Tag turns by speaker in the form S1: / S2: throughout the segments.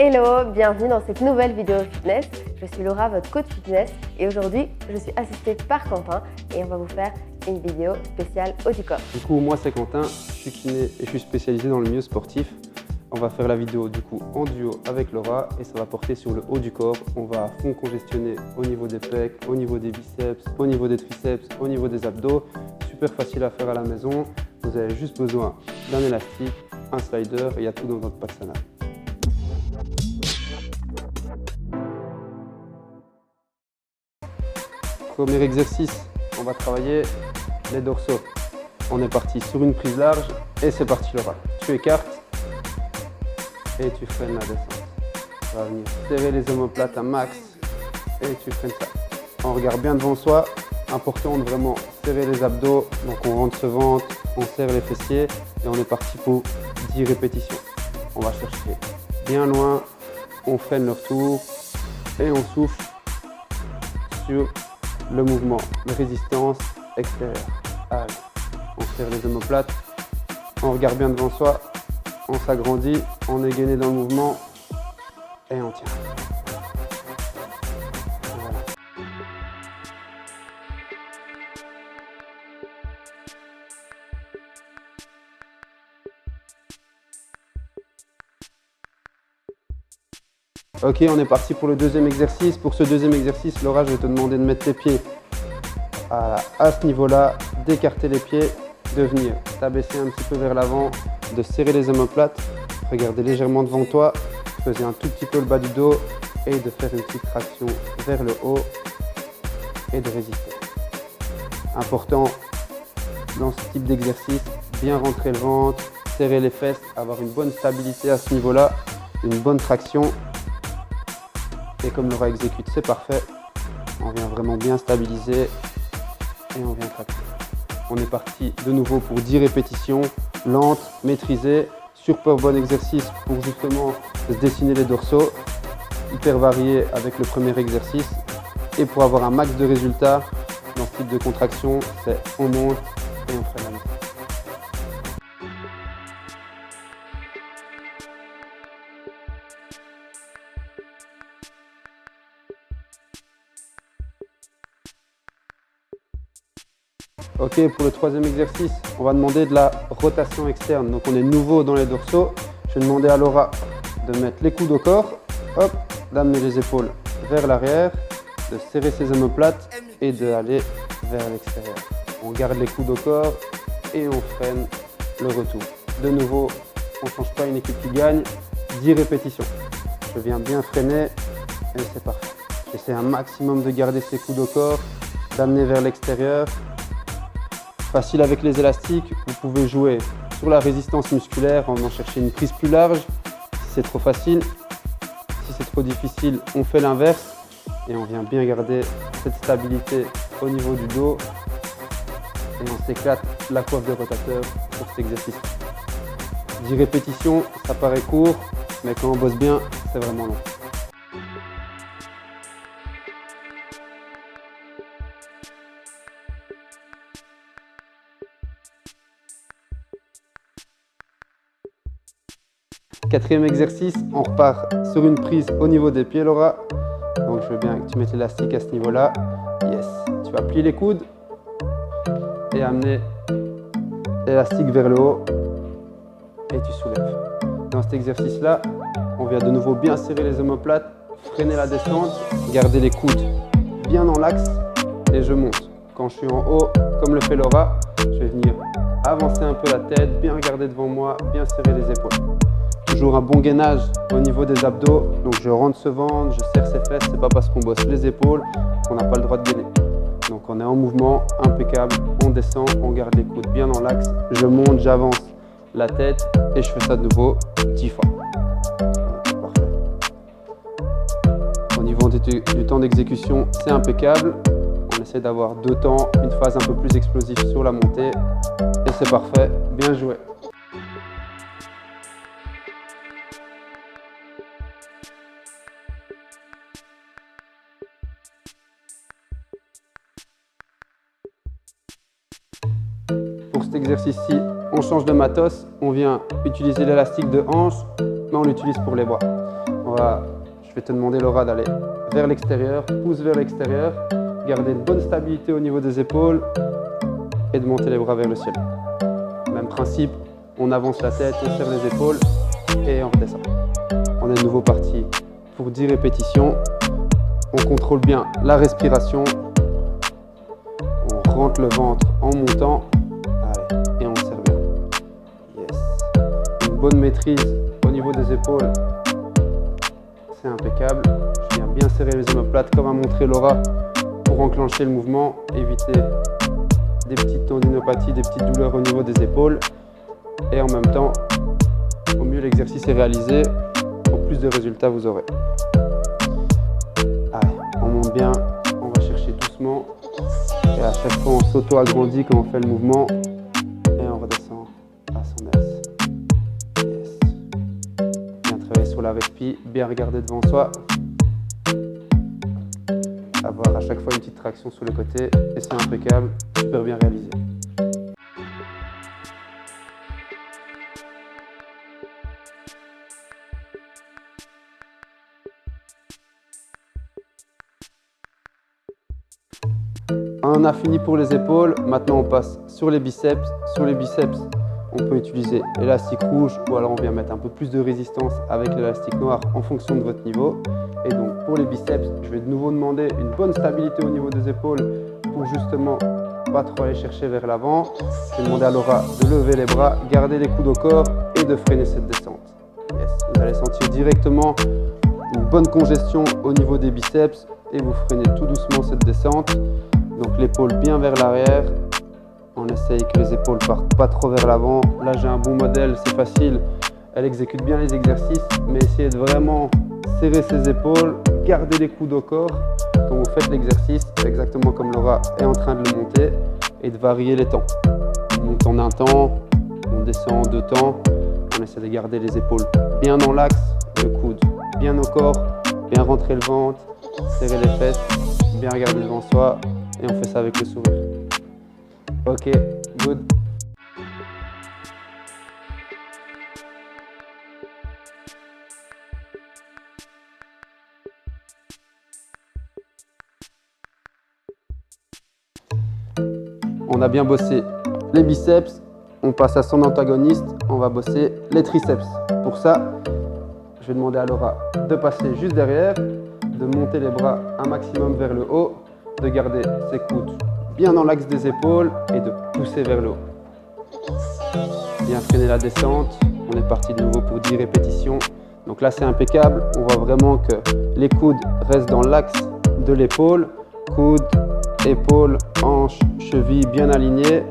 S1: Hello, bienvenue dans cette nouvelle vidéo fitness. Je suis Laura, votre coach fitness et aujourd'hui, je suis assistée par Quentin et on va vous faire une vidéo spéciale haut du corps.
S2: Du coup, moi c'est Quentin, je suis kiné et je suis spécialisé dans le milieu sportif. On va faire la vidéo du coup en duo avec Laura et ça va porter sur le haut du corps. On va à fond congestionner au niveau des pecs, au niveau des biceps, au niveau des triceps, au niveau des abdos. Super facile à faire à la maison. Vous avez juste besoin d'un élastique, un slider et il y a tout dans votre pack Sana. Premier exercice, on va travailler les dorsaux. On est parti sur une prise large et c'est parti Laura. Tu écartes et tu freines la descente. Tu vas venir serrer les omoplates à max et tu freines ça. On regarde bien devant soi. Important de vraiment serrer les abdos. Donc on rentre ce ventre, on serre les fessiers et on est parti pour 10 répétitions. On va chercher bien loin, on freine le retour et on souffle sur le mouvement de résistance extérieure. Allez, on serre les omoplates, on regarde bien devant soi, on s'agrandit, on est gainé dans le mouvement et on tient. Voilà. Ok, on est parti pour le deuxième exercice. Pour ce deuxième exercice, Laura, je vais te demander de mettre tes pieds à ce niveau-là, d'écarter les pieds, de venir t'abaisser un petit peu vers l'avant, de serrer les omoplates, regarder légèrement devant toi, peser un tout petit peu le bas du dos et de faire une petite traction vers le haut et de résister. Important dans ce type d'exercice, bien rentrer le ventre, serrer les fesses, avoir une bonne stabilité à ce niveau-là, une bonne traction. Et comme Laura exécute, c'est parfait. On vient vraiment bien stabiliser et on vient tracter. On est parti de nouveau pour 10 répétitions, lentes, maîtrisées. Super bon exercice pour justement se dessiner les dorsaux. Hyper varié avec le premier exercice. Et pour avoir un max de résultats dans ce type de contraction, c'est on monte et on freine la main. Ok, pour le troisième exercice, on va demander de la rotation externe. Donc on est nouveau dans les dorsaux. Je vais demander à Laura de mettre les coudes au corps, hop, d'amener les épaules vers l'arrière, de serrer ses omoplates et d'aller vers l'extérieur. On garde les coudes au corps et on freine le retour. De nouveau, on ne change pas une équipe qui gagne, 10 répétitions. Je viens bien freiner et c'est parfait. J'essaie un maximum de garder ses coudes au corps, d'amener vers l'extérieur. Facile avec les élastiques, vous pouvez jouer sur la résistance musculaire en allant chercher une prise plus large. Si c'est trop facile, si c'est trop difficile, on fait l'inverse et on vient bien garder cette stabilité au niveau du dos et on s'éclate la coiffe de rotateur sur cet exercice. 10 répétitions, ça paraît court, mais quand on bosse bien, c'est vraiment long. Quatrième exercice, on repart sur une prise au niveau des pieds, Laura. Donc je veux bien que tu mettes l'élastique à ce niveau-là. Yes. Tu vas plier les coudes et amener l'élastique vers le haut et tu soulèves. Dans cet exercice-là, on vient de nouveau bien serrer les omoplates, freiner la descente, garder les coudes bien dans l'axe et je monte. Quand je suis en haut, comme le fait Laura, je vais venir avancer un peu la tête, bien regarder devant moi, bien serrer les épaules. Toujours un bon gainage au niveau des abdos, donc je rentre ce ventre, je serre ses fesses, c'est pas parce qu'on bosse les épaules qu'on n'a pas le droit de gainer. Donc on est en mouvement, impeccable, on descend, on garde les coudes bien dans l'axe, je monte, j'avance la tête et je fais ça de nouveau 10 fois. Parfait. Au niveau du temps d'exécution, c'est impeccable. On essaie d'avoir 2 temps, une phase un peu plus explosive sur la montée et c'est parfait, bien joué. Pour cet exercice-ci, on change de matos, on vient utiliser l'élastique de hanche, mais on l'utilise pour les bras. Je vais te demander, Laura, d'aller vers l'extérieur, pouce vers l'extérieur, garder une bonne stabilité au niveau des épaules et de monter les bras vers le ciel. Même principe, on avance la tête, on serre les épaules et on redescend. On est de nouveau parti pour 10 répétitions. On contrôle bien la respiration. On rentre le ventre en montant. Allez, et on serre bien. Yes. Une bonne maîtrise au niveau des épaules. C'est impeccable. Je viens bien serrer les omoplates comme a montré Laura pour enclencher le mouvement, éviter des petites tendinopathies, des petites douleurs au niveau des épaules. Et en même temps, au mieux l'exercice est réalisé, au plus de résultats vous aurez. Allez, on monte bien, on va chercher doucement. Et à chaque fois, on s'auto-agrandit quand on fait le mouvement. Et on redescend à son aise. Yes. Bien travailler sur la respi, bien regarder devant soi. Avoir à chaque fois une petite traction sur le côté. Et c'est impeccable, super bien réalisé. On a fini pour les épaules, maintenant on passe sur les biceps. Sur les biceps, on peut utiliser l'élastique rouge ou alors on vient mettre un peu plus de résistance avec l'élastique noir en fonction de votre niveau. Et donc pour les biceps, je vais de nouveau demander une bonne stabilité au niveau des épaules pour justement pas trop aller chercher vers l'avant. Je vais demander à Laura de lever les bras, garder les coudes au corps et de freiner cette descente. Yes. Vous allez sentir directement une bonne congestion au niveau des biceps et vous freinez tout doucement cette descente. Donc l'épaule bien vers l'arrière, on essaye que les épaules partent pas trop vers l'avant. Là j'ai un bon modèle, c'est facile, elle exécute bien les exercices, mais essayez de vraiment serrer ses épaules, garder les coudes au corps quand vous faites l'exercice, exactement comme Laura est en train de le monter, et de varier les temps. On monte en un temps, on descend en deux temps, on essaie de garder les épaules bien dans l'axe, le coude bien au corps, bien rentrer le ventre, serrer les fesses, bien regarder devant soi. Et on fait ça avec le sourire. Ok, good. On a bien bossé les biceps, on passe à son antagoniste, on va bosser les triceps. Pour ça, je vais demander à Laura de passer juste derrière, de monter les bras un maximum vers le haut, de garder ses coudes bien dans l'axe des épaules et de pousser vers le haut. Bien freiner la descente. On est parti de nouveau pour 10 répétitions. Donc là, c'est impeccable. On voit vraiment que les coudes restent dans l'axe de l'épaule. Coudes, épaules, hanches, chevilles bien alignées.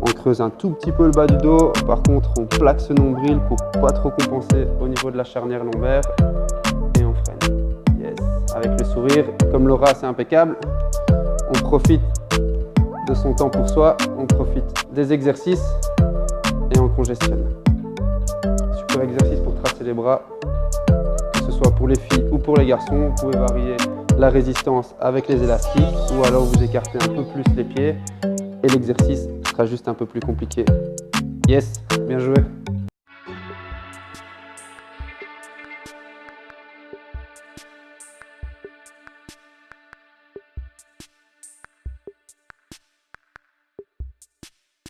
S2: On creuse un tout petit peu le bas du dos. Par contre, on plaque ce nombril pour pas trop compenser au niveau de la charnière lombaire. Et on freine. Yes. Avec le sourire, comme Laura, c'est impeccable. On profite de son temps pour soi, on profite des exercices et on congestionne. Super exercice pour tracer les bras, que ce soit pour les filles ou pour les garçons. Vous pouvez varier la résistance avec les élastiques ou alors vous écartez un peu plus les pieds et l'exercice sera juste un peu plus compliqué. Yes, bien joué.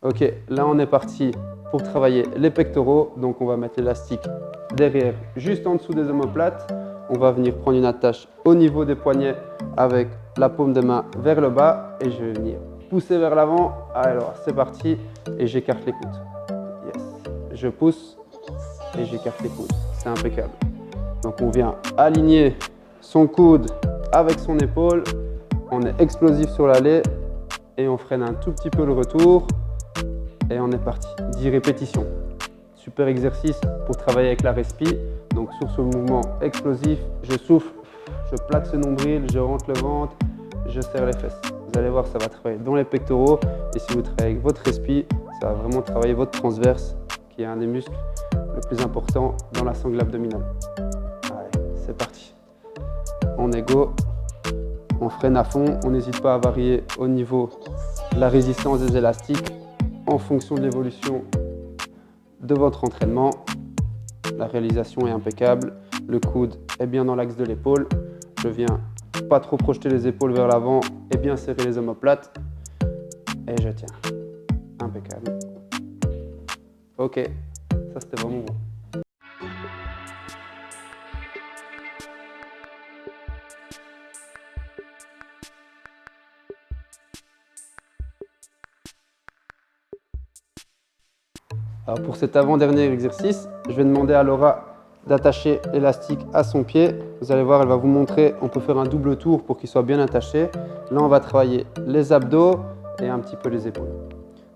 S2: Ok, là on est parti pour travailler les pectoraux. Donc on va mettre l'élastique derrière, juste en dessous des omoplates. On va venir prendre une attache au niveau des poignets avec la paume des mains vers le bas. Et je vais venir pousser vers l'avant. Alors c'est parti et j'écarte les coudes. Yes, je pousse et j'écarte les coudes. C'est impeccable. Donc on vient aligner son coude avec son épaule. On est explosif sur l'allée et on freine un tout petit peu le retour. Et on est parti, 10 répétitions. Super exercice pour travailler avec la respi. Donc sur ce mouvement explosif, je souffle, je plaque ce nombril, je rentre le ventre, je serre les fesses. Vous allez voir, ça va travailler dans les pectoraux. Et si vous travaillez avec votre respi, ça va vraiment travailler votre transverse, qui est un des muscles le plus important dans la sangle abdominale. Allez, c'est parti. On est go, on freine à fond, on n'hésite pas à varier au niveau de la résistance des élastiques en fonction de l'évolution de votre entraînement. La réalisation est impeccable, le coude est bien dans l'axe de l'épaule. Je viens pas trop projeter les épaules vers l'avant et bien serrer les omoplates. Et je tiens. Impeccable. Ok, ça c'était vraiment bon. Alors pour cet avant-dernier exercice, je vais demander à Laura d'attacher l'élastique à son pied. Vous allez voir, elle va vous montrer, on peut faire un double tour pour qu'il soit bien attaché. Là, on va travailler les abdos et un petit peu les épaules.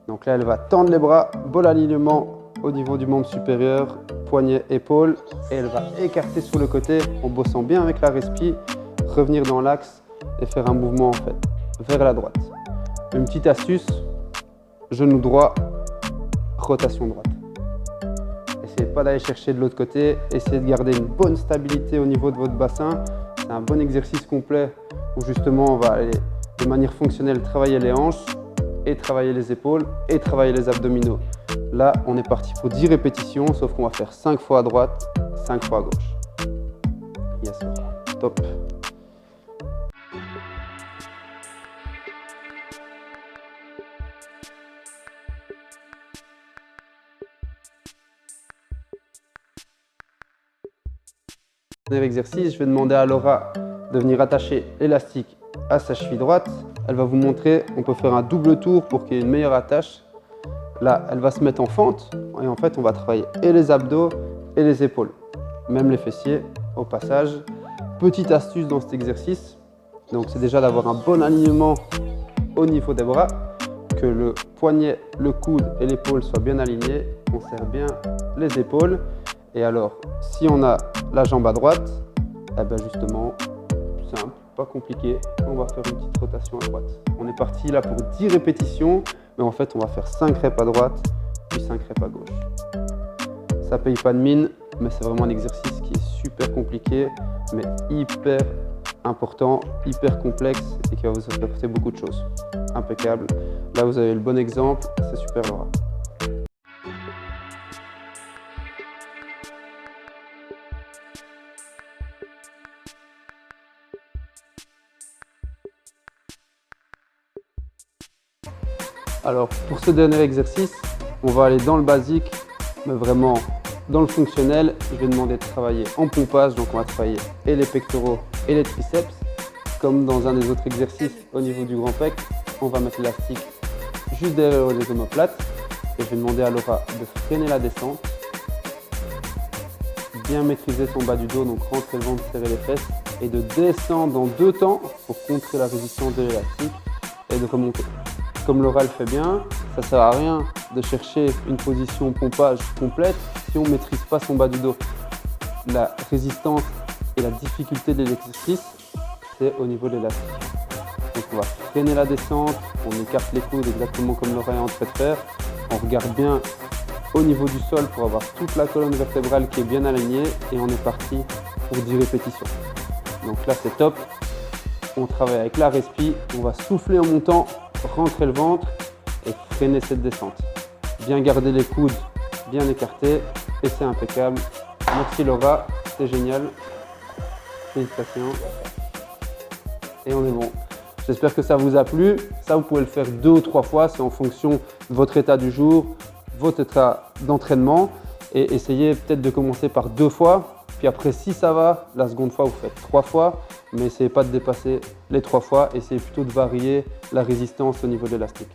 S2: Donc là, elle va tendre les bras, bon alignement au niveau du membre supérieur, poignet, épaule, et elle va écarter sur le côté en bossant bien avec la respi, revenir dans l'axe et faire un mouvement en fait vers la droite. Une petite astuce, genou droit, rotation droite. Essayez pas d'aller chercher de l'autre côté, essayez de garder une bonne stabilité au niveau de votre bassin. C'est un bon exercice complet où justement on va aller de manière fonctionnelle travailler les hanches et travailler les épaules et travailler les abdominaux. Là, on est parti pour 10 répétitions, sauf qu'on va faire 5 fois à droite, 5 fois à gauche. Yes, top. Dernier exercice, je vais demander à Laura de venir attacher l'élastique à sa cheville droite. Elle va vous montrer, on peut faire un double tour pour qu'il y ait une meilleure attache. Là, elle va se mettre en fente et en fait, on va travailler et les abdos et les épaules, même les fessiers au passage. Petite astuce dans cet exercice, donc c'est déjà d'avoir un bon alignement au niveau des bras, que le poignet, le coude et l'épaule soient bien alignés. On serre bien les épaules. Et alors, si on a la jambe à droite, eh bien justement, simple, pas compliqué, on va faire une petite rotation à droite. On est parti là pour 10 répétitions, mais en fait, on va faire 5 reps à droite, puis 5 reps à gauche. Ça paye pas de mine, mais c'est vraiment un exercice qui est super compliqué, mais hyper important, hyper complexe et qui va vous apporter beaucoup de choses. Impeccable. Là, vous avez le bon exemple, c'est super Laura. Alors pour ce dernier exercice, on va aller dans le basique, mais vraiment dans le fonctionnel. Je vais demander de travailler en pompage, donc on va travailler et les pectoraux et les triceps. Comme dans un des autres exercices au niveau du grand pec, on va mettre l'élastique juste derrière les omoplates. Et je vais demander à Laura de freiner la descente, bien maîtriser son bas du dos, donc rentrer le ventre, serrer les fesses, et de descendre en 2 temps pour contrer la résistance de l'élastique et de remonter. Comme Laura le fait bien, ça ne sert à rien de chercher une position pompage complète si on ne maîtrise pas son bas du dos. La résistance et la difficulté de l'exercice, c'est au niveau de l'élastique. Donc on va freiner la descente, on écarte les coudes exactement comme Laura est en train de faire. On regarde bien au niveau du sol pour avoir toute la colonne vertébrale qui est bien alignée et on est parti pour 10 répétitions. Donc là c'est top. On travaille avec la respi, on va souffler en montant, rentrer le ventre et freiner cette descente. Bien garder les coudes bien écartés et c'est impeccable. Merci Laura, c'est génial. Félicitations. Et on est bon. J'espère que ça vous a plu. Ça, vous pouvez le faire 2 ou 3 fois. C'est en fonction de votre état du jour, votre état d'entraînement. Et essayez peut-être de commencer par 2 fois. Puis après, si ça va, la seconde fois, vous faites 3 fois. Mais n'essayez pas de dépasser les 3 fois. Essayez plutôt de varier la résistance au niveau de l'élastique.